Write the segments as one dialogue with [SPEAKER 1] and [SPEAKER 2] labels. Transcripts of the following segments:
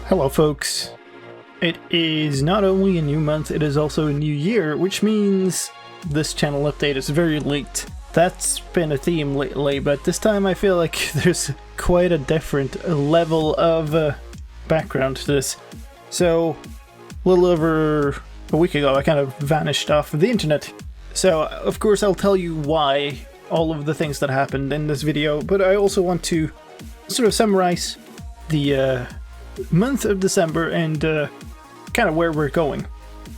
[SPEAKER 1] Hello folks. It is not only a new month, it is also a new year, which means this channel update is very late. That's been a theme lately, but this time I feel like there's quite a different level of background to this. So, a little over a week ago I kind of vanished off of the internet. So, of course I'll tell you why, all of the things that happened in this video, but I also want to sort of summarize the month of December and kind of where we're going.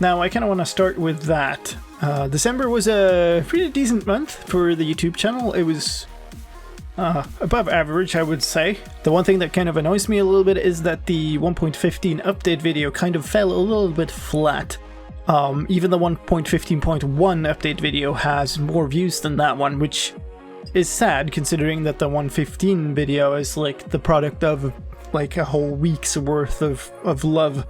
[SPEAKER 1] Now, I kind of want to start with that. December was a pretty decent month for the YouTube channel. It was above average, I would say. The one thing that kind of annoys me a little bit is that the 1.15 update video kind of fell a little bit flat. Even the 1.15.1 update video has more views than that one, which is sad considering that the 1.15 video is like the product of like a whole week's worth of love.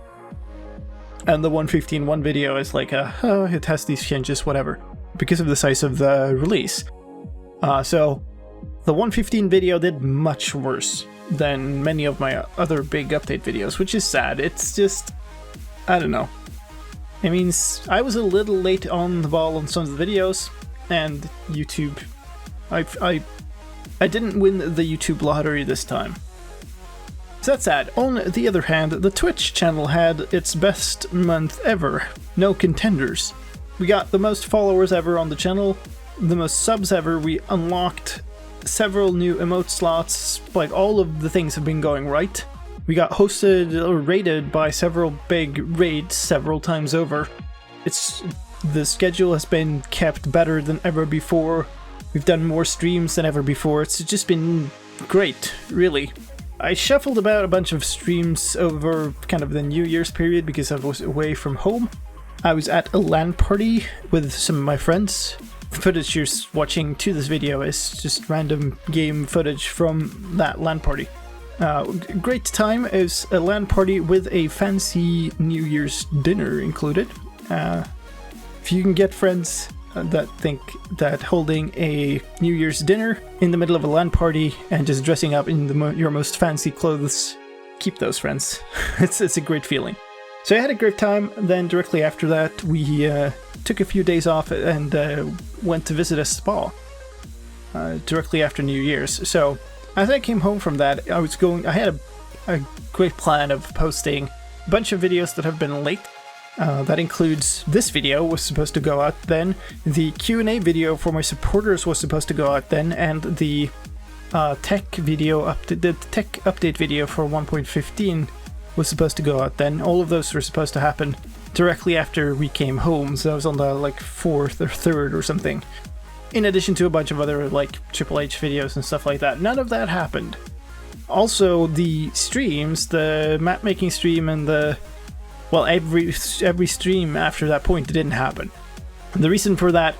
[SPEAKER 1] And the 1.15.1 video is like it has these changes, whatever, because of the size of the release. So the 1.15 video did much worse than many of my other big update videos, which is sad. It's just, I don't know. It means I was a little late on the ball on some of the videos, and YouTube, I didn't win the YouTube lottery this time. So that's sad. On the other hand, the Twitch channel had its best month ever. No contenders. We got the most followers ever on the channel, the most subs ever, we unlocked several new emote slots, like all of the things have been going right. We got hosted or raided by several big raids several times over. The schedule has been kept better than ever before. We've done more streams than ever before. It's just been great, really. I shuffled about a bunch of streams over kind of the New Year's period because I was away from home. I was at a LAN party with some of my friends. The footage you're watching to this video is just random game footage from that LAN party. Great time. It was a LAN party with a fancy New Year's dinner included. If you can get friends that think that holding a New Year's dinner in the middle of a LAN party and just dressing up in your most fancy clothes, keep those friends. It's a great feeling. So I had a great time. Then directly after that, we took a few days off and went to visit a spa directly after New Year's. So as I came home from that, I had a great plan of posting a bunch of videos that have been late. That includes this video was supposed to go out then, the Q&A video for my supporters was supposed to go out then, and the tech update video for 1.15 was supposed to go out then. All of those were supposed to happen directly after we came home, so that was on the like 4th or 3rd or something. In addition to a bunch of other like Triple H videos and stuff like that. None of that happened. Also, the streams, the map making stream and every stream after that point didn't happen. And the reason for that,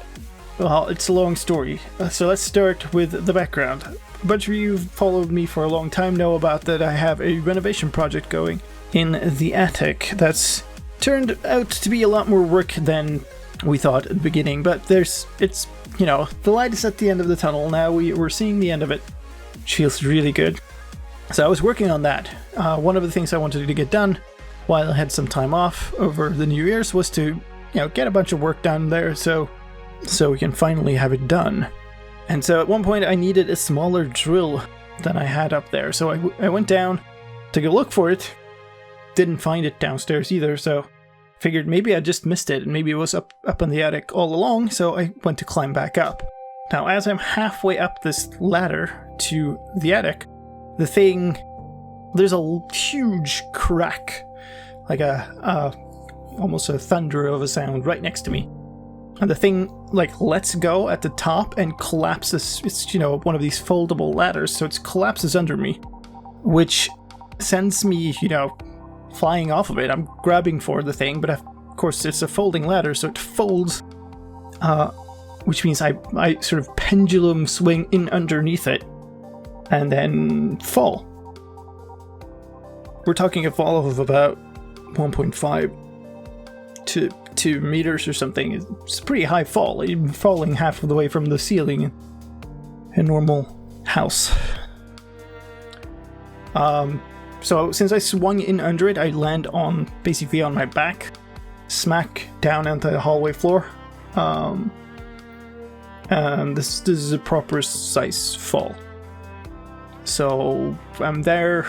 [SPEAKER 1] well, it's a long story. So let's start with the background. A bunch of you who've followed me for a long time know about that I have a renovation project going in the attic. That's turned out to be a lot more work than we thought at the beginning, but the light is at the end of the tunnel now. We're seeing the end of it, which feels really good. So I was working on that. One of the things I wanted to get done while I had some time off over the New Year's was to, get a bunch of work done there so we can finally have it done. And so at one point I needed a smaller drill than I had up there. So I went down, took a look for it, didn't find it downstairs either, so figured maybe I just missed it and maybe it was up in the attic all along, so I went to climb back up. Now as I'm halfway up this ladder to the attic, there's a huge crack, like almost a thunder of a sound right next to me. And the thing lets go at the top and collapses. It's, one of these foldable ladders, so it collapses under me, which sends me, flying off of it. I'm grabbing for the thing, but of course it's a folding ladder, so it folds, which means I sort of pendulum swing in underneath it and then fall. We're talking a fall of about 1.5 to 2 meters or something. It's a pretty high fall. Even falling half of the way from the ceiling in a normal house. So since I swung in under it, I land on basically on my back, smack down onto the hallway floor. And this is a proper size fall. So I'm there.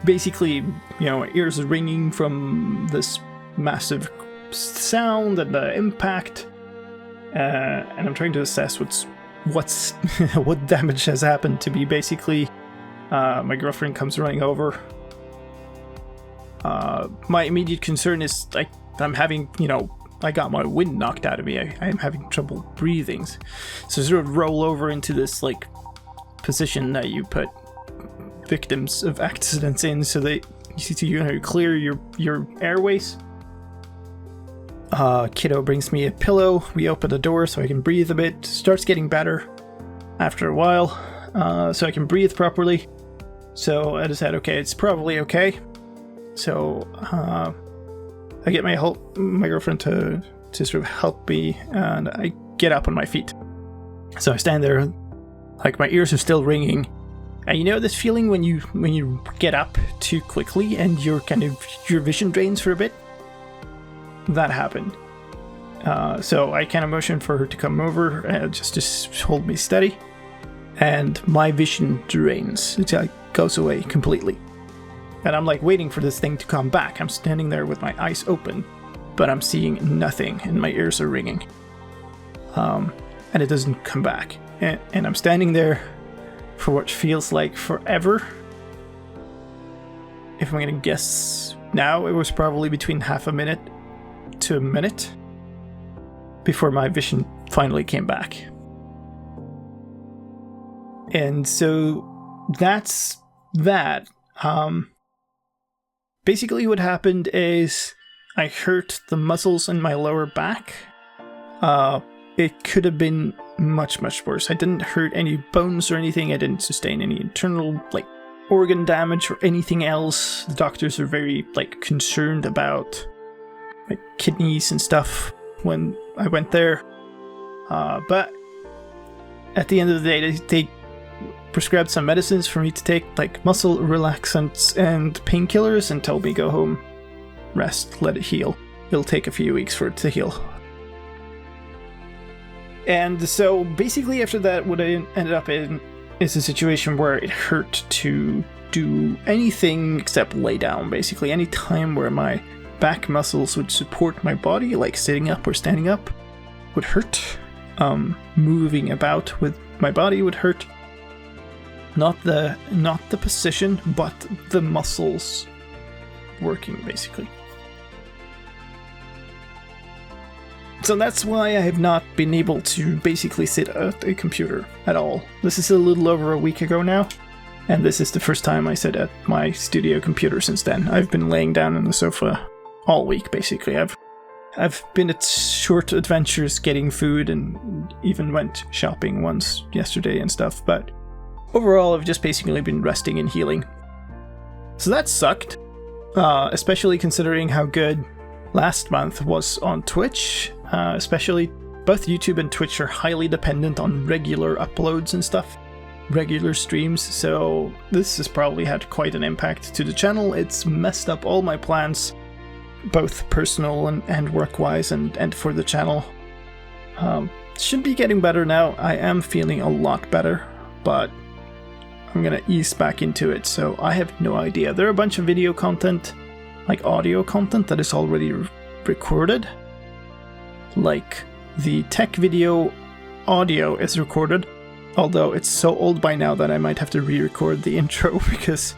[SPEAKER 1] Basically, my ears are ringing from this massive sound and the impact, and I'm trying to assess what damage has happened to me. Basically, my girlfriend comes running over. My immediate concern is I'm having, I got my wind knocked out of me. I'm having trouble breathing, so I sort of roll over into this position that you put victims of accidents in, so that you clear your airways. Kiddo brings me a pillow. We open the door so I can breathe a bit. Starts getting better after a while, so I can breathe properly. So I decided, okay, it's probably okay. So I get my girlfriend to sort of help me, and I get up on my feet. So I stand there, my ears are still ringing. And this feeling when you get up too quickly and your vision drains for a bit? That happened. So I kind of motioned for her to come over, just to hold me steady. And my vision drains. It goes away completely. And I'm waiting for this thing to come back. I'm standing there with my eyes open, but I'm seeing nothing and my ears are ringing. And it doesn't come back. And I'm standing there for what feels like forever. If I'm gonna guess now, it was probably between half a minute to a minute before my vision finally came back. And so that's that. Basically what happened is I hurt the muscles in my lower back. It could have been much, much worse. I didn't hurt any bones or anything. I didn't sustain any internal, organ damage or anything else. The doctors are very, concerned about my kidneys and stuff when I went there. But at the end of the day, they prescribed some medicines for me to take, muscle relaxants and painkillers, and told me go home, rest, let it heal. It'll take a few weeks for it to heal. And so basically after that, what I ended up in is a situation where it hurt to do anything except lay down, basically. Any time where my back muscles would support my body, like sitting up or standing up, would hurt. Moving about with my body would hurt. Not the position, but the muscles working, basically. So that's why I have not been able to basically sit at a computer at all. This is a little over a week ago now, and this is the first time I sit at my studio computer since then. I've been laying down on the sofa all week, basically. I've been at short adventures getting food and even went shopping once yesterday and stuff, but overall I've just basically been resting and healing. So that sucked, especially considering how good last month was on Twitch. Especially both YouTube and Twitch are highly dependent on regular uploads and stuff, regular streams, so this has probably had quite an impact to the channel. It's messed up all my plans, both personal and work-wise, and for the channel. Should be getting better now. I am feeling a lot better, but I'm gonna ease back into it, so I have no idea. There are a bunch of video content, audio content, that is already recorded. The tech video audio is recorded, although it's so old by now that I might have to re-record the intro, because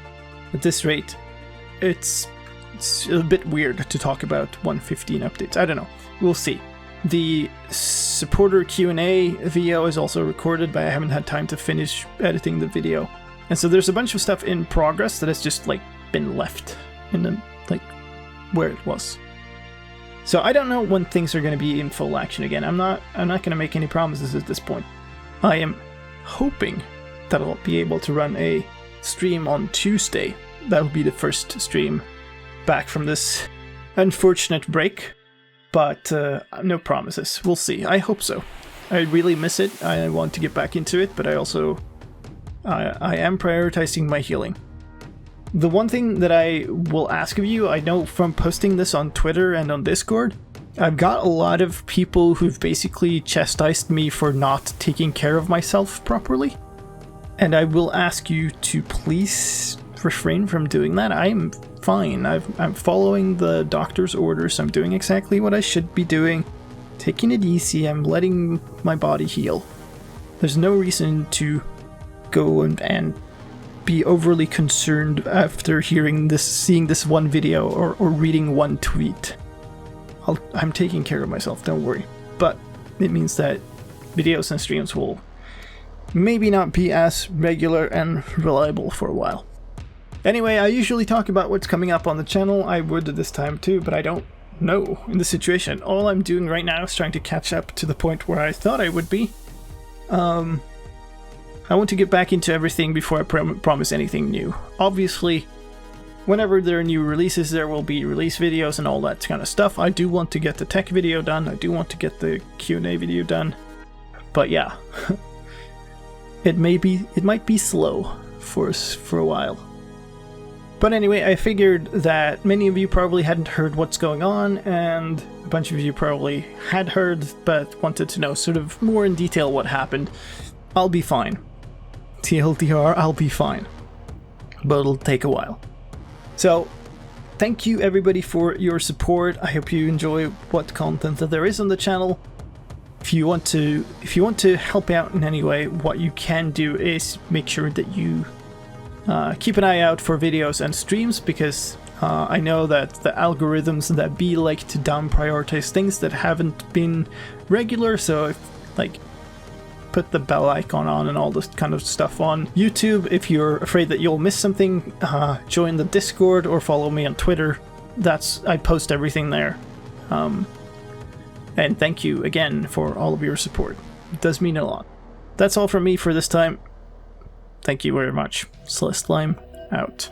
[SPEAKER 1] at this rate, it's a bit weird to talk about 1.15 updates. I don't know. We'll see. The supporter Q&A video is also recorded, but I haven't had time to finish editing the video. And so there's a bunch of stuff in progress that has just been left in the where it was. So I don't know when things are going to be in full action again. I'm not going to make any promises at this point. I am hoping that I'll be able to run a stream on Tuesday. That'll be the first stream back from this unfortunate break, but no promises. We'll see. I hope so. I really miss it. I want to get back into it, but I also I am prioritizing my healing. The one thing that I will ask of you, I know from posting this on Twitter and on Discord, I've got a lot of people who've basically chastised me for not taking care of myself properly. And I will ask you to please refrain from doing that. I'm fine. I'm following the doctor's orders. I'm doing exactly what I should be doing. Taking it easy. I'm letting my body heal. There's no reason to go and be overly concerned after seeing this one video or reading one tweet. I'm taking care of myself, don't worry. But it means that videos and streams will maybe not be as regular and reliable for a while. Anyway, I usually talk about what's coming up on the channel. I would this time too, but I don't know in this situation. All I'm doing right now is trying to catch up to the point where I thought I would be. I want to get back into everything before I promise anything new. Obviously, whenever there are new releases, there will be release videos and all that kind of stuff. I do want to get the tech video done. I do want to get the Q&A video done. But yeah, it might be slow for a while. But anyway, I figured that many of you probably hadn't heard what's going on, and a bunch of you probably had heard but wanted to know sort of more in detail what happened. I'll be fine. TLDR, I'll be fine. But it'll take a while. So, thank you everybody for your support. I hope you enjoy what content that there is on the channel. If you want to help out in any way, what you can do is make sure that you keep an eye out for videos and streams, because I know that the algorithms that be like to down prioritize things that haven't been regular, so if, like, put the bell icon on and all this kind of stuff on YouTube. If you're afraid that you'll miss something, join the Discord or follow me on Twitter. I post everything there. And thank you again for all of your support. It does mean a lot. That's all from me for this time. Thank you very much. Slicedlime out.